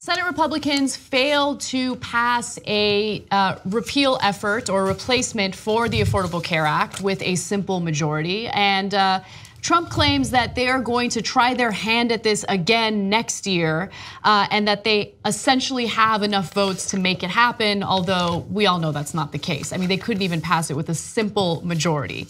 Senate Republicans failed to pass a repeal effort or replacement for the Affordable Care Act with a simple majority. And Trump claims that they are going to try their hand at this again next year, and that they essentially have enough votes to make it happen, although we all know that's not the case. I mean, they couldn't even pass it with a simple majority.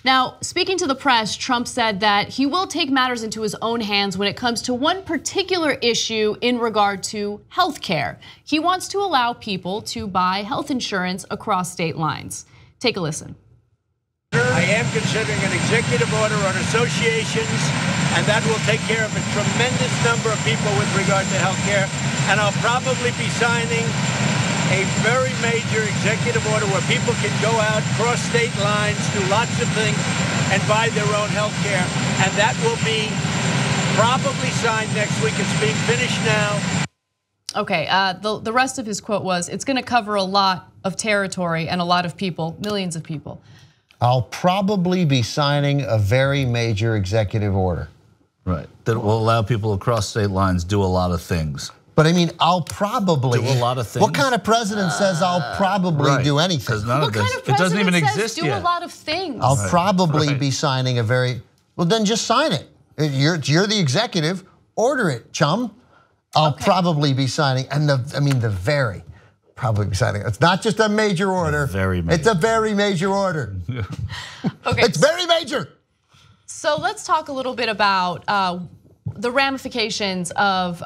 Now, speaking to the press, Trump said that he will take matters into his own hands when it comes to one particular issue in regard to health care. He wants to allow people to buy health insurance across state lines. Take a listen. I am considering an executive order on associations, and that will take care of a tremendous number of people with regard to health care. And I'll probably be signing a very major executive order where people can go out, cross state lines, do lots of things, and buy their own health care. And that will be probably signed next week. It's being finished now. Okay, the rest of his quote was, it's gonna cover a lot of territory and a lot of people, millions of people. I'll probably be signing a very major executive order. Right, that will allow people across state lines do a lot of things. But I mean, I'll probably do a lot of things. What kind of president says I'll probably do anything? What kind of it doesn't even president exist says do yet. a lot of things? I'll probably be signing a very, well then just sign it. You're the executive, order it, chum. I'll probably be signing, and probably be signing. It's not just a major order. Very major. It's a very major order. Okay. It's very major. So let's talk a little bit about the ramifications of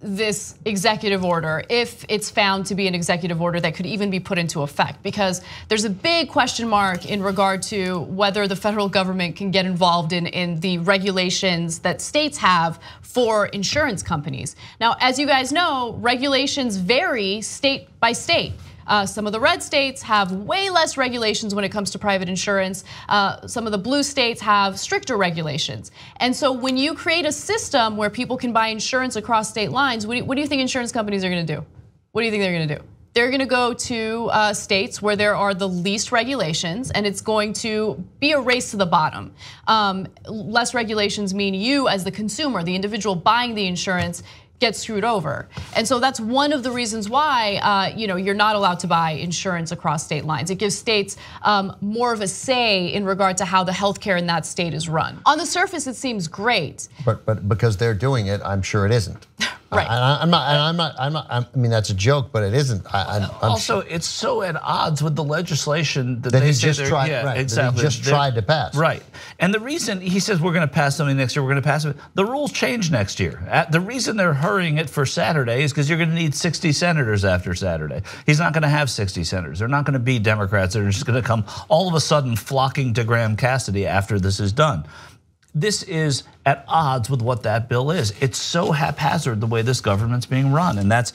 this executive order, if it's found to be an executive order that could even be put into effect, because there's a big question mark in regard to whether the federal government can get involved in the regulations that states have for insurance companies. Now, as you guys know, regulations vary state by state. Some of the red states have way less regulations when it comes to private insurance. Some of the blue states have stricter regulations. And so when you create a system where people can buy insurance across state lines, what do you think insurance companies are gonna do? What do you think they're gonna do? They're gonna go to states where there are the least regulations, and it's going to be a race to the bottom. Less regulations mean you as the consumer, the individual buying the insurance, get screwed over. And so that's one of the reasons why you're not allowed to buy insurance across state lines. It gives states more of a say in regard to how the healthcare in that state is run. On the surface, it seems great. But because they're doing it, I'm sure it isn't. Right. I mean, that's a joke, but it isn't. Also, it's so at odds with the legislation that they they just tried. Yeah, right, exactly. They just tried to pass. Right. And the reason he says we're going to pass something next year, we're going to pass it. The rules change next year. The reason they're hurrying it for Saturday is because you're going to need 60 senators after Saturday. He's not going to have 60 senators. They're not going to be Democrats that are just going to come all of a sudden flocking to Graham Cassidy after this is done. This is at odds with what that bill is. It's so haphazard the way this government's being run. And that's,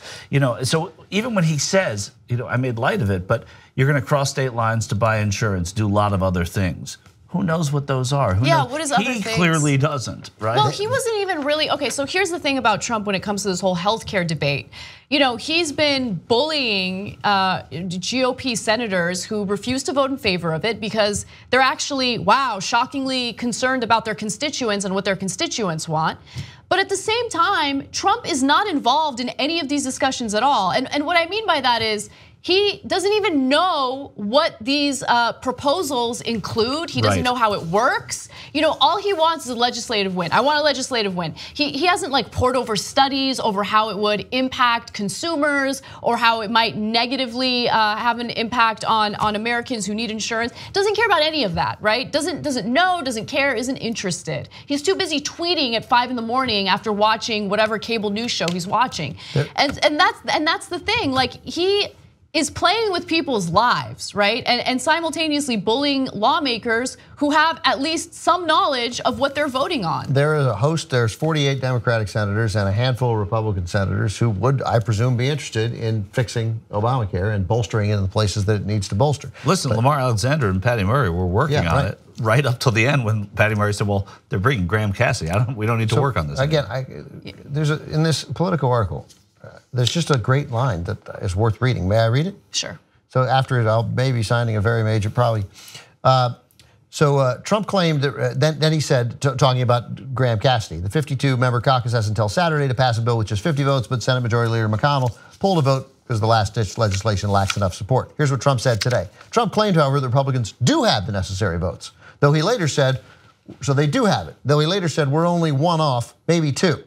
so even when he says, I made light of it, but you're gonna cross state lines to buy insurance, do a lot of other things. Who knows what those are? Who knows? What is other things? He clearly doesn't, right? Well, he wasn't even really, okay, so here's the thing about Trump when it comes to this whole healthcare debate. He's been bullying GOP senators who refuse to vote in favor of it because they're actually, wow, shockingly concerned about their constituents and what their constituents want. But at the same time, Trump is not involved in any of these discussions at all. And what I mean by that is, he doesn't even know what these proposals include. He doesn't know how it works. All he wants is a legislative win. I want a legislative win. He hasn't poured over studies over how it would impact consumers or how it might negatively have an impact on Americans who need insurance. Doesn't care about any of that, right? Doesn't know, doesn't care, isn't interested. He's too busy tweeting at 5 in the morning after watching whatever cable news show he's watching. And that's the thing. He is playing with people's lives, right? And simultaneously bullying lawmakers who have at least some knowledge of what they're voting on. There's 48 Democratic senators and a handful of Republican senators who would, I presume, be interested in fixing Obamacare and bolstering it in the places that it needs to bolster. Listen, Lamar Alexander and Patty Murray were working on it right up till the end when Patty Murray said, well, they're bringing Graham Cassidy. We don't need to work on this. Again, in this Politico article, there's just a great line that is worth reading. May I read it? Sure. So after it, I'll maybe signing a very major, probably. So Trump claimed that, then he said, talking about Graham Cassidy, the 52-member caucus has until Saturday to pass a bill with just 50 votes, but Senate Majority Leader McConnell pulled a vote because the last-ditch legislation lacks enough support. Here's what Trump said today. Trump claimed, however, that Republicans do have the necessary votes, though he later said, so they do have it, though he later said we're only one off, maybe two.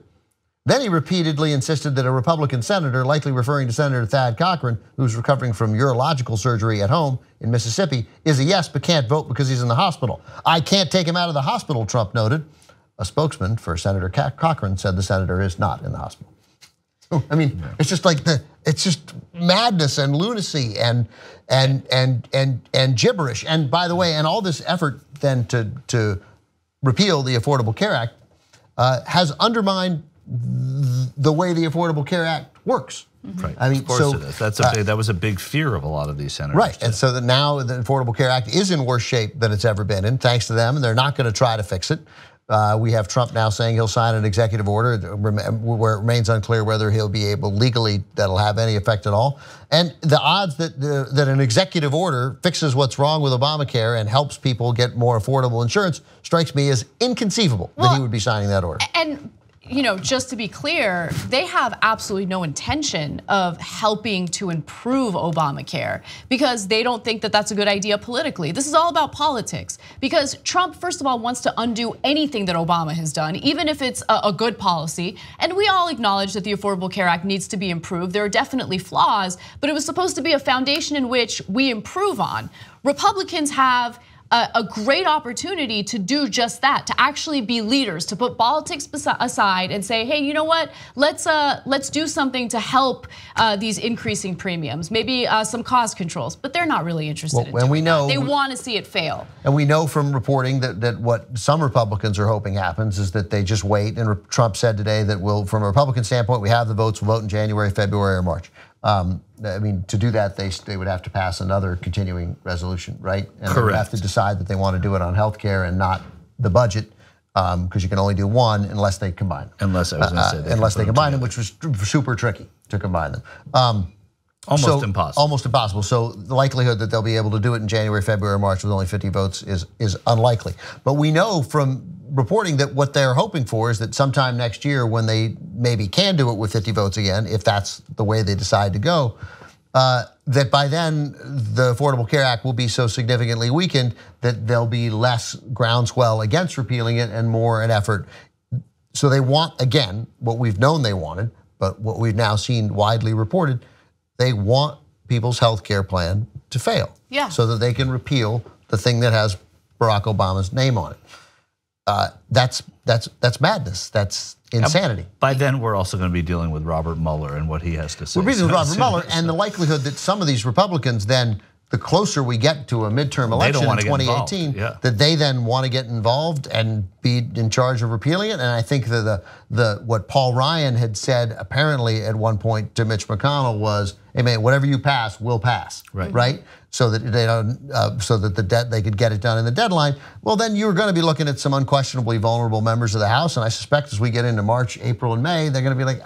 Then he repeatedly insisted that a Republican senator, likely referring to Senator Thad Cochran, who's recovering from urological surgery at home in Mississippi, is a yes but can't vote because he's in the hospital. I can't take him out of the hospital, Trump noted. A spokesman for Senator Cochran said the senator is not in the hospital. I mean, it's just like it's just madness and lunacy and gibberish. And by the way, and all this effort then to repeal the Affordable Care Act has undermined the way the Affordable Care Act works. Right. I mean, of course it is. That was a big fear of a lot of these senators. Right, and so that now the Affordable Care Act is in worse shape than it's ever been in, thanks to them, and they're not going to try to fix it. We have Trump now saying he'll sign an executive order where it remains unclear whether he'll be able legally, that'll have any effect at all. And the odds that an executive order fixes what's wrong with Obamacare and helps people get more affordable insurance strikes me as inconceivable that he would be signing that order. And just to be clear, they have absolutely no intention of helping to improve Obamacare because they don't think that that's a good idea politically. This is all about politics because Trump, first of all, wants to undo anything that Obama has done, even if it's a good policy. And we all acknowledge that the Affordable Care Act needs to be improved. There are definitely flaws, but it was supposed to be a foundation in which we improve on. Republicans have a great opportunity to do just that, to actually be leaders, to put politics aside and say, hey, you know what? Let's do something to help these increasing premiums, maybe some cost controls. But they're not really interested in doing that. They want to see it fail. And we know from reporting that what some Republicans are hoping happens is that they just wait. And Trump said today that from a Republican standpoint, we have the votes. We'll vote in January, February, or March. I mean, to do that, they would have to pass another continuing resolution, right? And they would have to decide that they want to do it on healthcare and not the budget, because you can only do one unless they combine them. Unless they combine them, which was super tricky to combine them. Almost impossible. Almost impossible. So the likelihood that they'll be able to do it in January, February, or March with only 50 votes is unlikely. But we know from reporting that what they're hoping for is that sometime next year when they maybe can do it with 50 votes again, if that's the way they decide to go, that by then the Affordable Care Act will be so significantly weakened that there'll be less groundswell against repealing it and more an effort. So they want, again, what we've known they wanted, but what we've now seen widely reported, they want people's health care plan to fail. Yeah. So that they can repeal the thing that has Barack Obama's name on it. That's madness. That's insanity. By then, we're also going to be dealing with Robert Mueller and what he has to say. We're dealing with Robert Mueller and the likelihood that some of these Republicans then, the closer we get to a midterm election in 2018, that they then want to get involved and be in charge of repealing it. And I think that what Paul Ryan had said apparently at one point to Mitch McConnell was, hey man, whatever you pass, will pass, right? So that they don't, so that they could get it done in the deadline. Well, then you're going to be looking at some unquestionably vulnerable members of the House, and I suspect as we get into March, April, and May, they're going to be like,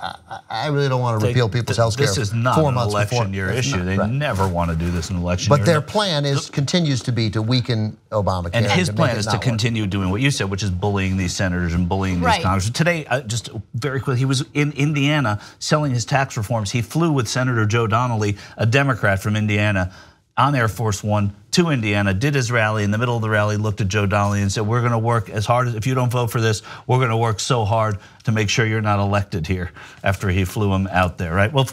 I really don't want to repeal people's health care. This is not an election year issue. They never want to do this in an election year. But their plan continues to be to weaken Obamacare. And his plan is to continue doing what you said, which is bullying these senators and bullying these Congressmen. Today, just very quickly, he was in Indiana selling his tax reforms. He flew with Senator Joe Donnelly, a Democrat from Indiana, on Air Force One to Indiana, did his rally. In the middle of the rally, looked at Joe Donnelly and said, we're going to work as hard as, if you don't vote for this, we're going to work so hard to make sure you're not elected here, after he flew him out there, right? Well,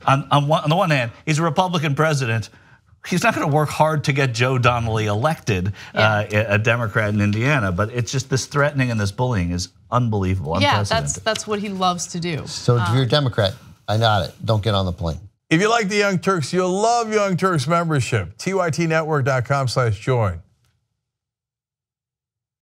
on the one hand, he's a Republican president. He's not going to work hard to get Joe Donnelly elected, a Democrat in Indiana, but it's just this threatening and this bullying is unbelievable, unprecedented. That's what he loves to do. So if you're a Democrat, I got it, don't get on the plane. If you like the Young Turks, you'll love Young Turks membership. TYTnetwork.com/join.